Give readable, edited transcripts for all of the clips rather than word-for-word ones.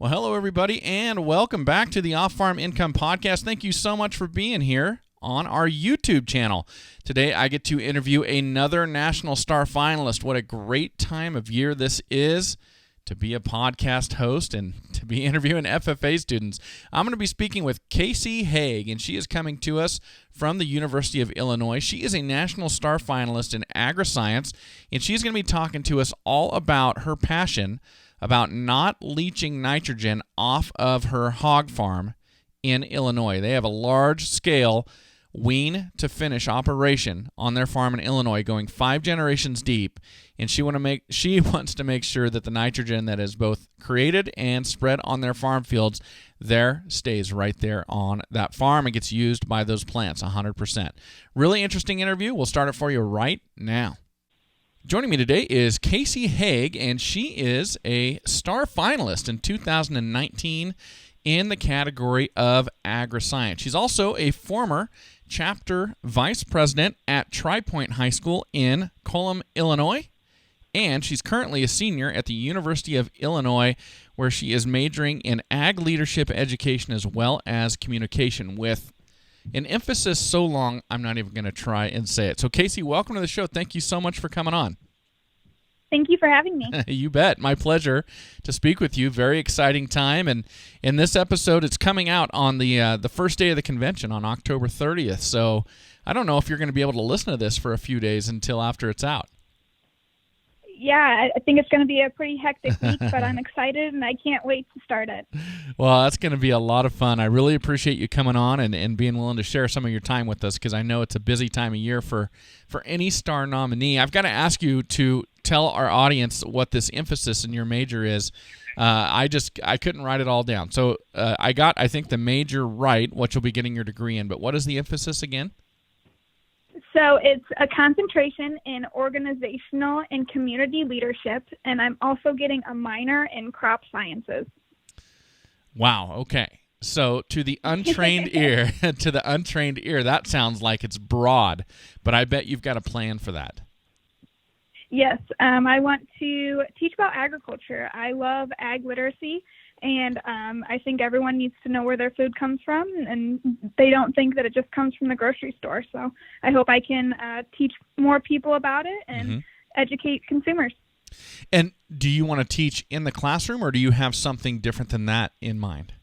Well, hello, everybody, and welcome back to the Off-Farm Income Podcast. Thank you so much for being here on our YouTube channel. Today, I get to interview another National Star finalist. What a great time of year this is to be a podcast host and to be interviewing FFA students. I'm going to be speaking with Kacie Haag, and she is coming to us from the University of Illinois. She is a National Star finalist in agri-science, and she's going to be talking to us all about her passion about not leaching nitrogen off of her hog farm in Illinois. They have a large-scale wean-to-finish operation on their farm in Illinois, going 5 generations deep, and she wants to make sure that the nitrogen that is both created and spread on their farm fields there stays right there on that farm and gets used by those plants 100%. Really interesting interview. We'll start it for you right now. Joining me today is Kacie Haag, and she is a star finalist in 2019 in the category of agri-science. She's also a former chapter vice president at Tri-Point High School in Cullman, Illinois, and she's currently a senior at the University of Illinois, where she is majoring in ag leadership education as well as communication, with an emphasis so long, I'm not even going to try and say it. So, Kacie, welcome to the show. Thank you so much for coming on. Thank you for having me. You bet. My pleasure to speak with you. Very exciting time. And in this episode, it's coming out on the first day of the convention on October 30th. So I don't know if you're going to be able to listen to this for a few days until after it's out. Yeah, I think it's going to be a pretty hectic week, but I'm excited, and I can't wait to start it. Well, that's going to be a lot of fun. I really appreciate you coming on and being willing to share some of your time with us, because I know it's a busy time of year for any star nominee. I've got to ask you to tell our audience what this emphasis in your major is. I couldn't write it all down. So I think, the major right, what you'll be getting your degree in, but what is the emphasis again? So it's a concentration in organizational and community leadership, and I'm also getting a minor in crop sciences. Wow, okay. So to the untrained ear, that sounds like it's broad, but I bet you've got a plan for that. Yes, I want to teach about agriculture. I love ag literacy, and I think everyone needs to know where their food comes from, and they don't think that it just comes from the grocery store. So I hope I can teach more people about it and educate consumers. And do you want to teach in the classroom, or do you have something different than that in mind?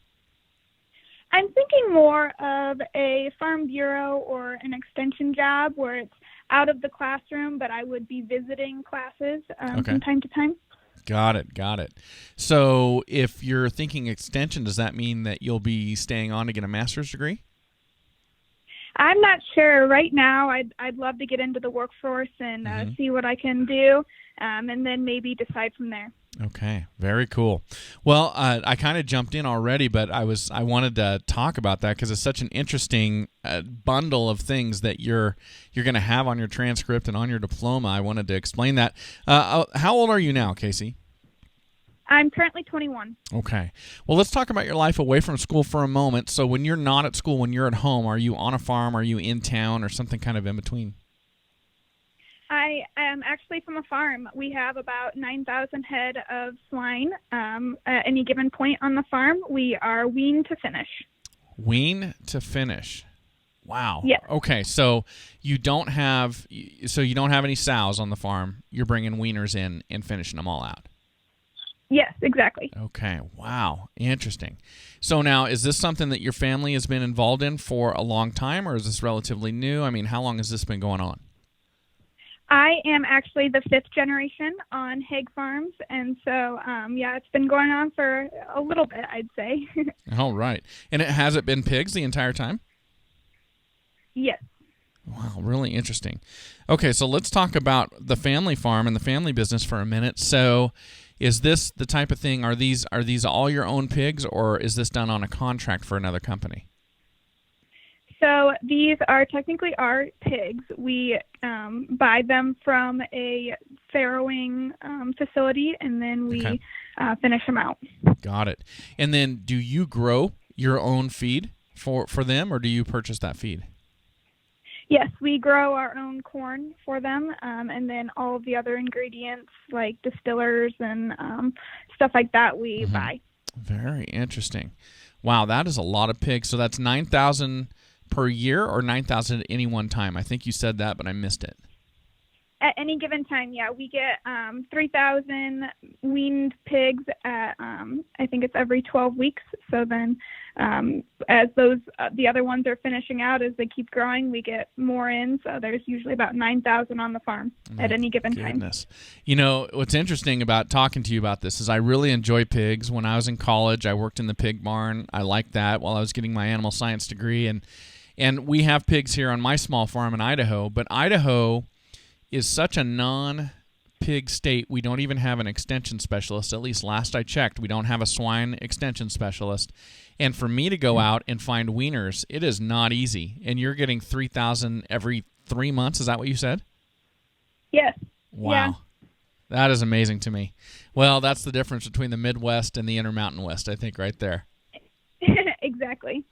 I'm thinking more of a farm bureau or an extension job where it's out of the classroom, but I would be visiting classes from time to time. Got it. So if you're thinking extension, does that mean that you'll be staying on to get a master's degree? I'm not sure. Right now, I'd love to get into the workforce and see what I can do, and then maybe decide from there. Okay, very cool. Well, I kind of jumped in already, but I wanted to talk about that because it's such an interesting bundle of things that you're going to have on your transcript and on your diploma. I wanted to explain that. How old are you now, Kacie? I'm currently 21. Okay. Well, let's talk about your life away from school for a moment. So when you're not at school, when you're at home, are you on a farm? Are you in town, or something kind of in between? I am actually from a farm. We have about 9,000 head of swine. At any given point on the farm, we are wean to finish. Wean to finish. Wow. Yeah. Okay, so you don't have any sows on the farm. You're bringing weaners in and finishing them all out. Yes, exactly. Okay. Wow. Interesting. So now, is this something that your family has been involved in for a long time, or is this relatively new? I mean, how long has this been going on? I am actually the 5th generation on Haig farms, and so, it's been going on for a little bit, I'd say. All right. And has it been pigs the entire time? Yes. Wow, really interesting. Okay, so let's talk about the family farm and the family business for a minute. So is this the type of thing, are these all your own pigs, or is this done on a contract for another company? So these are technically our pigs. We buy them from a farrowing facility, and then we finish them out. Got it. And then do you grow your own feed for them, or do you purchase that feed? Yes, we grow our own corn for them, and then all of the other ingredients like distillers and stuff like that we buy. Very interesting. Wow, that is a lot of pigs. So that's 9,000 per year or 9,000 at any one time? I think you said that, but I missed it. At any given time, yeah, we get 3,000 weaned pigs at, I think it's every 12 weeks. So then as those the other ones are finishing out, as they keep growing, we get more in. So there's usually about 9,000 on the farm at any given time. You know, what's interesting about talking to you about this is I really enjoy pigs. When I was in college, I worked in the pig barn. I liked that while I was getting my animal science degree. And we have pigs here on my small farm in Idaho, but Idaho is such a non-pig state. We don't even have an extension specialist. At least last I checked, we don't have a swine extension specialist. And for me to go out and find weaners, it is not easy. And you're getting 3,000 every 3 months. Is that what you said? Yes. Wow. Yeah. That is amazing to me. Well, that's the difference between the Midwest and the Intermountain West, I think, right there. Exactly.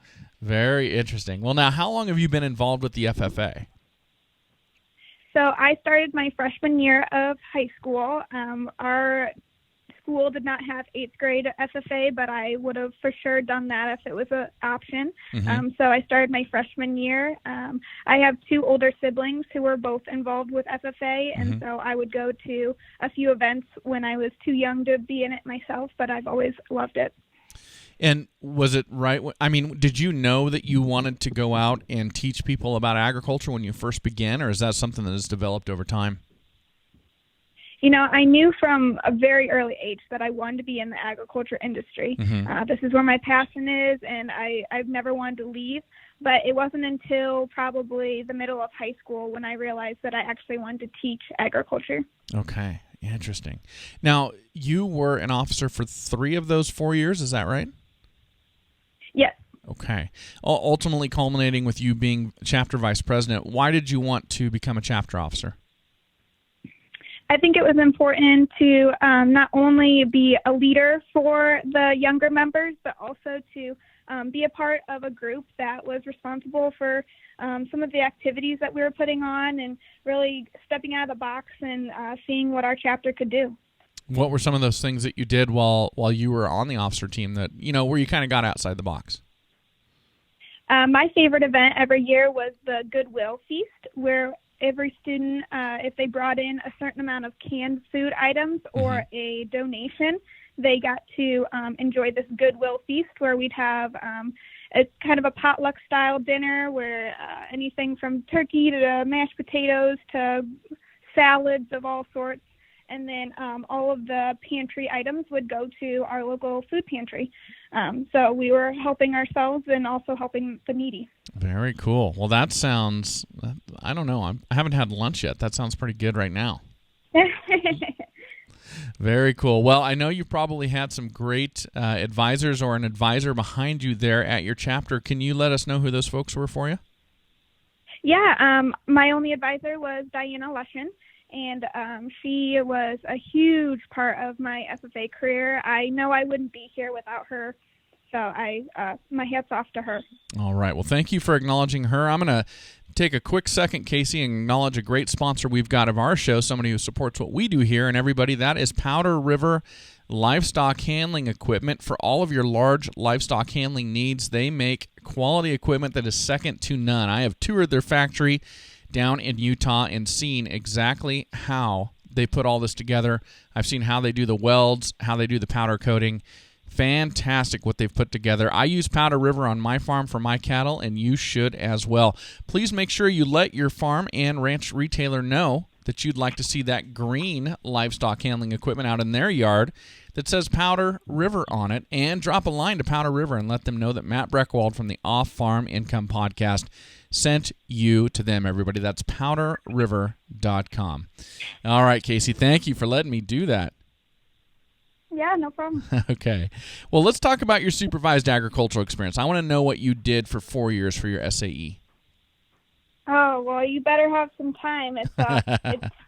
Very interesting. Well, now, how long have you been involved with the FFA? So I started my freshman year of high school. Our school did not have 8th grade FFA, but I would have for sure done that if it was an option. So I started my freshman year. I have 2 older siblings who were both involved with FFA, and so I would go to a few events when I was too young to be in it myself, but I've always loved it. And was it right? I mean, did you know that you wanted to go out and teach people about agriculture when you first began, or is that something that has developed over time? You know, I knew from a very early age that I wanted to be in the agriculture industry. This is where my passion is, and I've never wanted to leave. But it wasn't until probably the middle of high school when I realized that I actually wanted to teach agriculture. Okay, interesting. Now, you were an officer for 3 of those 4 years, is that right? Yes. Okay. Ultimately culminating with you being chapter vice president. Why did you want to become a chapter officer? I think it was important to not only be a leader for the younger members, but also to be a part of a group that was responsible for some of the activities that we were putting on and really stepping out of the box and seeing what our chapter could do. What were some of those things that you did while you were on the officer team that, you know, where you kind of got outside the box? My favorite event every year was the Goodwill Feast, where every student, if they brought in a certain amount of canned food items or a donation, they got to enjoy this Goodwill Feast where we'd have it's kind of a potluck-style dinner where anything from turkey to mashed potatoes to salads of all sorts. And then all of the pantry items would go to our local food pantry. So we were helping ourselves and also helping the needy. Very cool. Well, that sounds, I don't know, I haven't had lunch yet. That sounds pretty good right now. Very cool. Well, I know you probably had some great advisors or an advisor behind you there at your chapter. Can you let us know who those folks were for you? Yeah, my only advisor was Diana Lushin. And she was a huge part of my FFA career. I know I wouldn't be here without her, so my hat's off to her. All right. Well, thank you for acknowledging her. I'm going to take a quick second, Kacie, and acknowledge a great sponsor we've got of our show, somebody who supports what we do here. And everybody, that is Powder River Livestock Handling Equipment. For all of your large livestock handling needs, they make quality equipment that is second to none. I have toured their factory down in Utah and seen exactly how they put all this together. I've seen how they do the welds, how they do the powder coating. Fantastic what they've put together. I use Powder River on my farm for my cattle, and you should as well. Please make sure you let your farm and ranch retailer know that you'd like to see that green livestock handling equipment out in their yard that says Powder River on it, and drop a line to Powder River and let them know that Matt Breckwald from the Off Farm Income Podcast sent you to them, everybody. That's powderriver.com. All right, Kacie, thank you for letting me do that. Yeah, no problem. Okay. Well, let's talk about your supervised agricultural experience. I want to know what you did for 4 years for your SAE. Oh, well, you better have some time. It's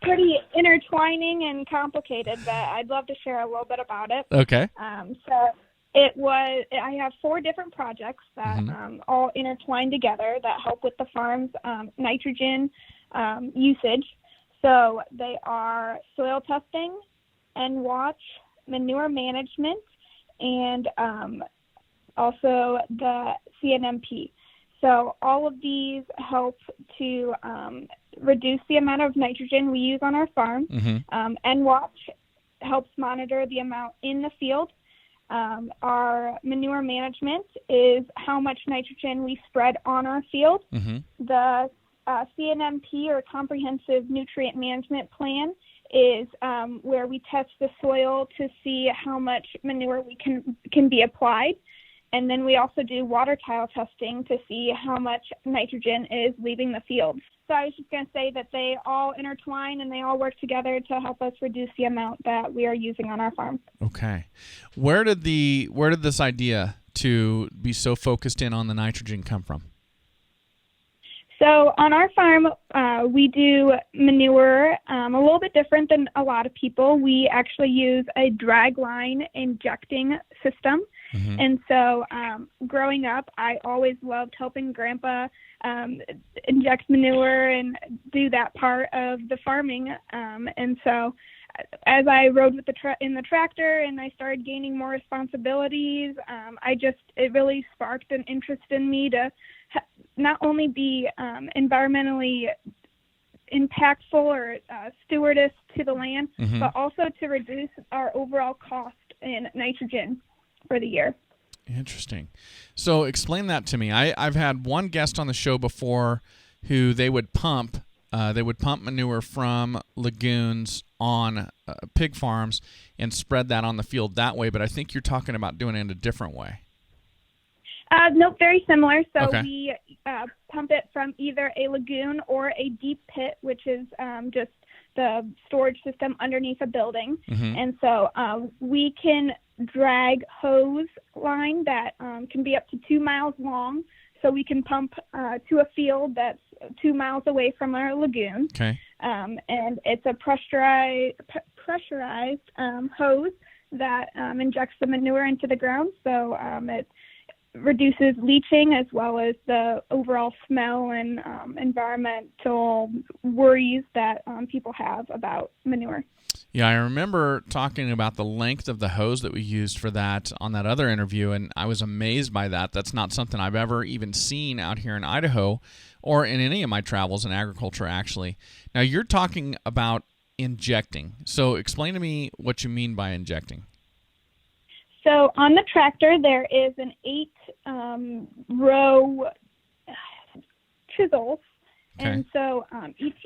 pretty intertwining and complicated, but I'd love to share a little bit about it. Okay. So I have 4 different projects that all intertwine together that help with the farm's nitrogen usage. So they are soil testing, N-Watch, manure management, and also the CNMP. So all of these help to reduce the amount of nitrogen we use on our farm. NWatch helps monitor the amount in the field. Our manure management is how much nitrogen we spread on our field. The CNMP, or Comprehensive Nutrient Management Plan, is where we test the soil to see how much manure we can be applied. And then we also do water tile testing to see how much nitrogen is leaving the field. So I was just going to say that they all intertwine and they all work together to help us reduce the amount that we are using on our farm. Okay. Where did this idea to be so focused in on the nitrogen come from? So on our farm, we do manure a little bit different than a lot of people. We actually use a drag line injecting system. And so growing up, I always loved helping Grandpa inject manure and do that part of the farming. And so as I rode with in the tractor and I started gaining more responsibilities, it really sparked an interest in me to not only be environmentally impactful or stewardess to the land, but also to reduce our overall cost in nitrogen for the year. Interesting. So explain that to me. I've had one guest on the show before who they would pump manure from lagoons on pig farms and spread that on the field that way, but I think you're talking about doing it in a different way. No, very similar. So okay. We pump it from either a lagoon or a deep pit, which is just the storage system underneath a building. And so we can drag hose line that can be up to 2 miles long. So we can pump to a field that's 2 miles away from our lagoon. Okay. And it's a pressurized hose that injects the manure into the ground. So it reduces leaching as well as the overall smell and environmental worries that people have about manure. Yeah, I remember talking about the length of the hose that we used for that on that other interview, and I was amazed by that. That's not something I've ever even seen out here in Idaho or in any of my travels in agriculture, actually. Now, you're talking about injecting. So explain to me what you mean by injecting. So on the tractor, there is an 8-row chisels. Okay. And so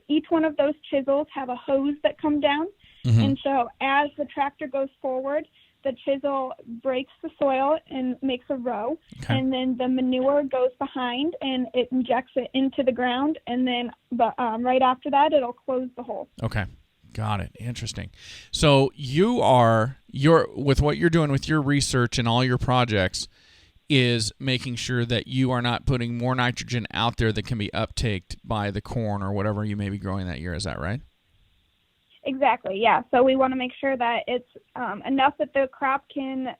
each one of those chisels have a hose that come down. And so as the tractor goes forward, the chisel breaks the soil and makes a row. Okay. And then the manure goes behind and it injects it into the ground. And then right after that, it'll close the hole. Okay. Got it. Interesting. So you're with what you're doing with your research and all your projects is making sure that you are not putting more nitrogen out there that can be uptaked by the corn or whatever you may be growing that year. Is that right? Exactly. Yeah. So we want to make sure that it's enough that the crop can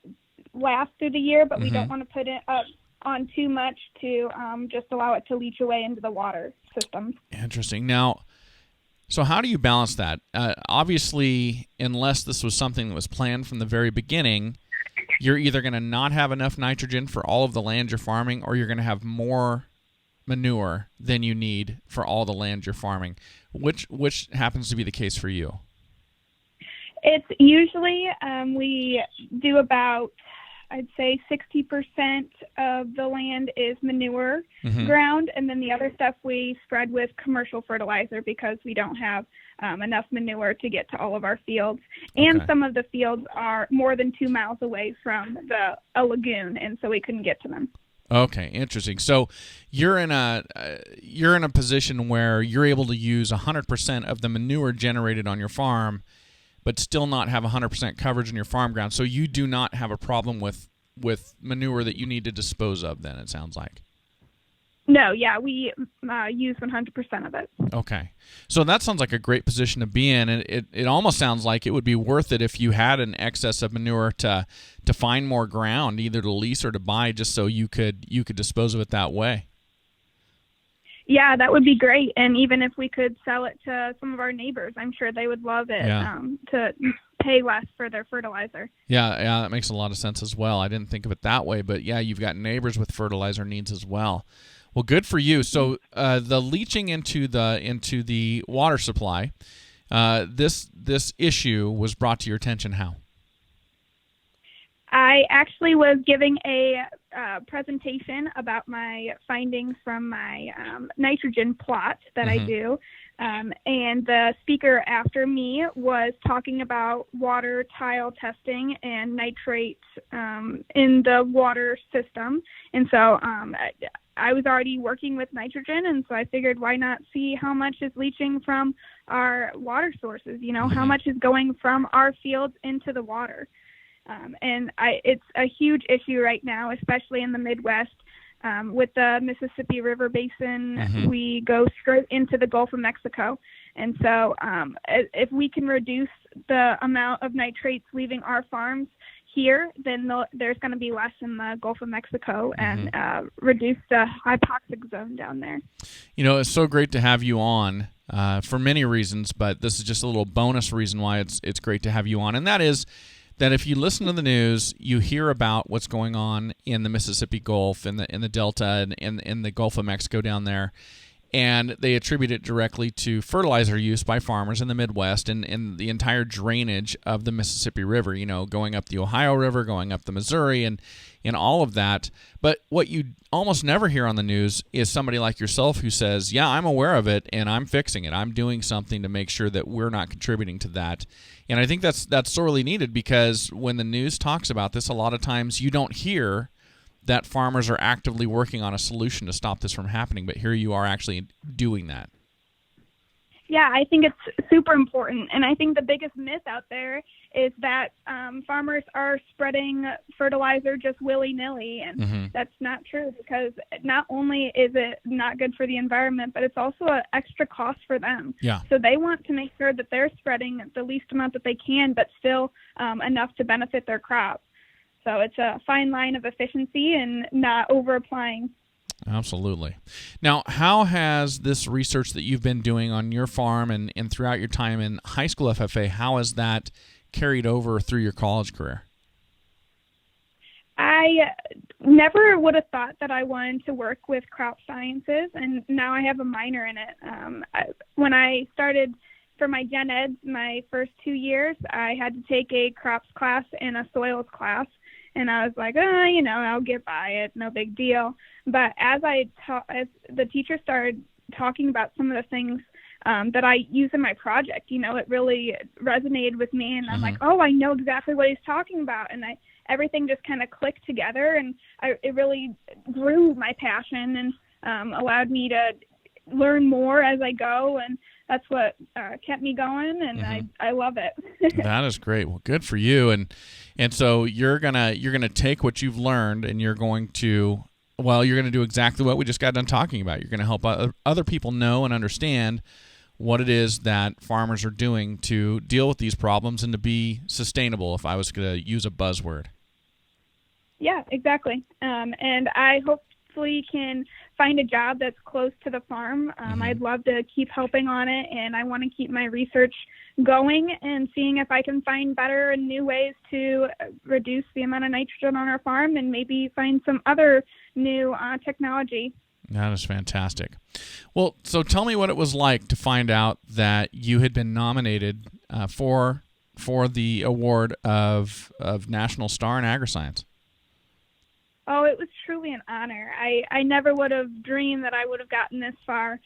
last through the year, but we don't want to put it up on too much to just allow it to leach away into the water system. Interesting. Now, so how do you balance that? Obviously, unless this was something that was planned from the very beginning, you're either going to not have enough nitrogen for all of the land you're farming, or you're going to have more manure than you need for all the land you're farming. Which happens to be the case for you? It's usually we do about, I'd say 60% of the land is manure ground, and then the other stuff we spread with commercial fertilizer because we don't have enough manure to get to all of our fields. And some of the fields are more than 2 miles away from a lagoon, and so we couldn't get to them. Okay, interesting. So you're in a position where you're able to use 100% of the manure generated on your farm, but still not have 100% coverage in your farm ground. So you do not have a problem with manure that you need to dispose of then, it sounds like. No, yeah, we use 100% of it. Okay. So that sounds like a great position to be in. And it almost sounds like it would be worth it if you had an excess of manure to find more ground, either to lease or to buy, just so you could dispose of it that way. Yeah, that would be great. And even if we could sell it to some of our neighbors, I'm sure they would love it, to pay less for their fertilizer. Yeah, that makes a lot of sense as well. I didn't think of it that way, but yeah, you've got neighbors with fertilizer needs as well. Well, good for you. So the leaching into the water supply, this issue was brought to your attention how? I actually was giving a presentation about my findings from my nitrogen plot that I do, and the speaker after me was talking about water tile testing and nitrates in the water system. And so I was already working with nitrogen, and so I figured why not see how much is leaching from our water sources, how much is going from our fields into the water. And it's a huge issue right now, especially in the Midwest. With the Mississippi River Basin, we go straight into the Gulf of Mexico. And so if we can reduce the amount of nitrates leaving our farms here, then there's going to be less in the Gulf of Mexico and reduce the hypoxic zone down there. It's so great to have you on for many reasons, but this is just a little bonus reason why it's great to have you on, and that is that if you listen to the news, you hear about what's going on in the Mississippi Gulf, in the Delta, and in the Gulf of Mexico down there, and they attribute it directly to fertilizer use by farmers in the Midwest and the entire drainage of the Mississippi River, going up the Ohio River, going up the Missouri, and all of that. But what you almost never hear on the news is somebody like yourself who says, yeah, I'm aware of it, and I'm fixing it. I'm doing something to make sure that we're not contributing to that. And I think that's sorely needed, because when the news talks about this, a lot of times you don't hear that farmers are actively working on a solution to stop this from happening, but here you are actually doing that. Yeah, I think it's super important. And I think the biggest myth out there is that farmers are spreading fertilizer just willy-nilly. And that's not true, because not only is it not good for the environment, but it's also an extra cost for them. Yeah. So they want to make sure that they're spreading the least amount that they can, but still enough to benefit their crop. So it's a fine line of efficiency and not over-applying. Absolutely. Now, how has this research that you've been doing on your farm and throughout your time in high school FFA, how has that carried over through your college career? I never would have thought that I wanted to work with crop sciences, and now I have a minor in it. When I started for my gen eds, my first 2 years, I had to take a crops class and a soils class. And I was like, I'll get by it, no big deal. But as the teacher started talking about some of the things that I use in my project, it really resonated with me. And I'm like, oh, I know exactly what he's talking about. And everything just kind of clicked together. And it really grew my passion and allowed me to learn more as I go. And that's what kept me going, and I love it. That is great. Well, good for you. And so you're gonna take what you've learned, and you're gonna do exactly what we just got done talking about. You're gonna help other people know and understand what it is that farmers are doing to deal with these problems and to be sustainable, if I was going to use a buzzword. Yeah, exactly. And I hopefully can find a job that's close to the farm. I'd love to keep helping on it, and I want to keep my research going and seeing if I can find better and new ways to reduce the amount of nitrogen on our farm and maybe find some other new technology. That is fantastic. Well, so tell me what it was like to find out that you had been nominated for the award of National Star in Agriscience. Oh, it was truly an honor. I never would have dreamed that I would have gotten this far.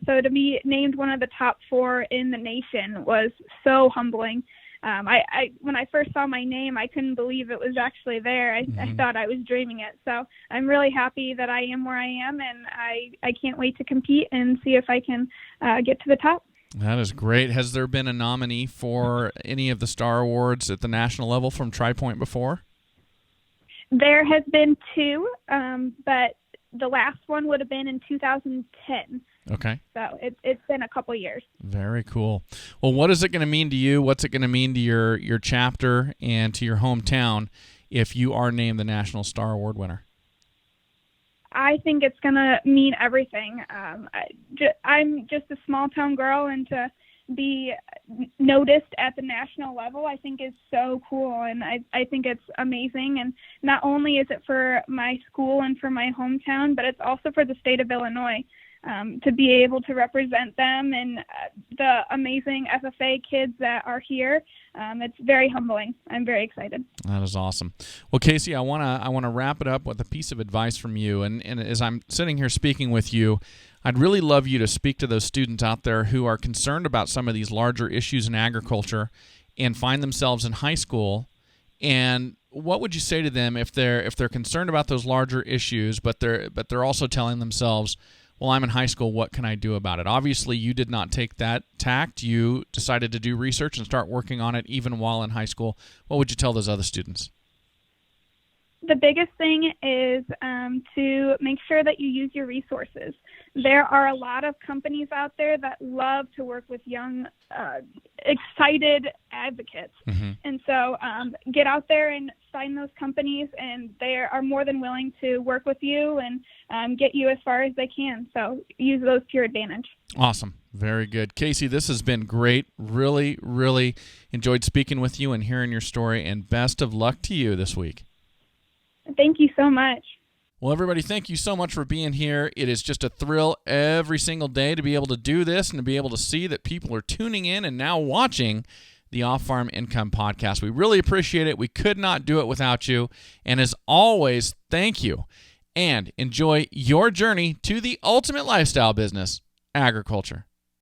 So to be named one of the top 4 in the nation was so humbling. When I first saw my name, I couldn't believe it was actually there. I thought I was dreaming it. So I'm really happy that I am where I am, and I can't wait to compete and see if I can get to the top. That is great. Has there been a nominee for any of the Star Awards at the national level from TriPoint before? There has been 2, but the last one would have been in 2010. Okay. So it's been a couple years. Very cool. Well, what is it going to mean to you? What's it going to mean to your chapter and to your hometown if you are named the National Star Award winner? I think it's going to mean everything. I'm just a small town girl, and to be noticed at the national level, I think is so cool, and I think it's amazing. And not only is it for my school and for my hometown, but it's also for the state of Illinois, to be able to represent them and the amazing FFA kids that are here. It's very humbling. I'm very excited. That is awesome. Well, Kacie, I want to wrap it up with a piece of advice from you. And as I'm sitting here speaking with you, I'd really love you to speak to those students out there who are concerned about some of these larger issues in agriculture and find themselves in high school. And what would you say to them if they're concerned about those larger issues, but they're also telling themselves, well, I'm in high school, what can I do about it? Obviously, you did not take that tact. You decided to do research and start working on it even while in high school. What would you tell those other students? The biggest thing is to make sure that you use your resources. There are a lot of companies out there that love to work with young, excited advocates. Mm-hmm. And so get out there and find those companies, and they are more than willing to work with you and get you as far as they can. So use those to your advantage. Awesome. Very good. Kacie, this has been great. Really, really enjoyed speaking with you and hearing your story, and best of luck to you this week. Thank you so much. Well, everybody, thank you so much for being here. It is just a thrill every single day to be able to do this and to be able to see that people are tuning in and now watching the Off-Farm Income Podcast. We really appreciate it. We could not do it without you. And as always, thank you. And enjoy your journey to the ultimate lifestyle business, agriculture.